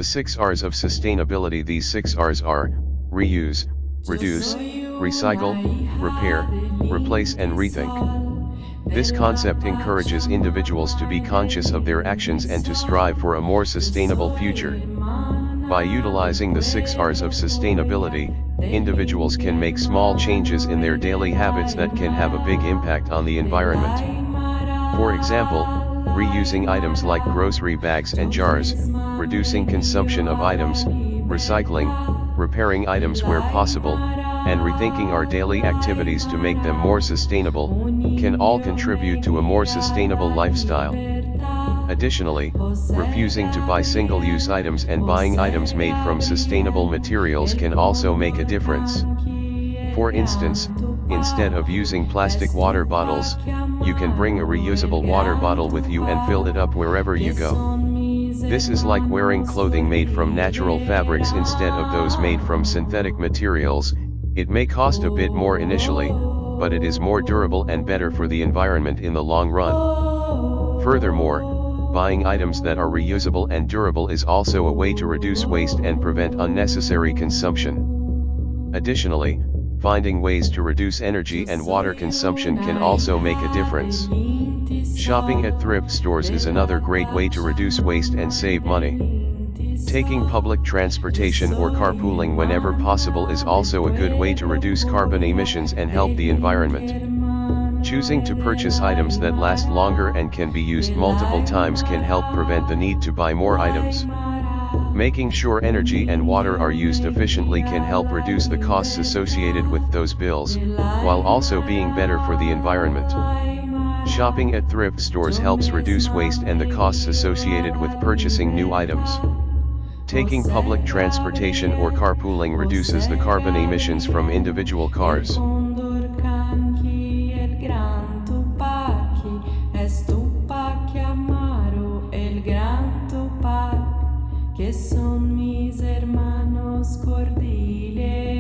The 6 R's of sustainability. These 6 R's are reuse, reduce, recycle, repair, replace and rethink. This concept encourages individuals to be conscious of their actions and to strive for a more sustainable future. By utilizing the 6 R's of sustainability, individuals can make small changes in their daily habits that can have a big impact on the environment. For example, reusing items like grocery bags and jars, reducing consumption of items, recycling, repairing items where possible, and rethinking our daily activities to make them more sustainable, can all contribute to a more sustainable lifestyle. Additionally, refusing to buy single-use items and buying items made from sustainable materials can also make a difference. For instance, instead of using plastic water bottles, you can bring a reusable water bottle with you and fill it up wherever you go. This is like wearing clothing made from natural fabrics instead of those made from synthetic materials. It may cost a bit more initially, but it is more durable and better for the environment in the long run. Furthermore, buying items that are reusable and durable is also a way to reduce waste and prevent unnecessary consumption. Additionally, finding ways to reduce energy and water consumption can also make a difference. Shopping at thrift stores is another great way to reduce waste and save money. Taking public transportation or carpooling whenever possible is also a good way to reduce carbon emissions and help the environment. Choosing to purchase items that last longer and can be used multiple times can help prevent the need to buy more items. Making sure energy and water are used efficiently can help reduce the costs associated with those bills, while also being better for the environment. Shopping at thrift stores helps reduce waste and the costs associated with purchasing new items. Taking public transportation or carpooling reduces the carbon emissions from individual cars. Que son mis hermanos cordiales.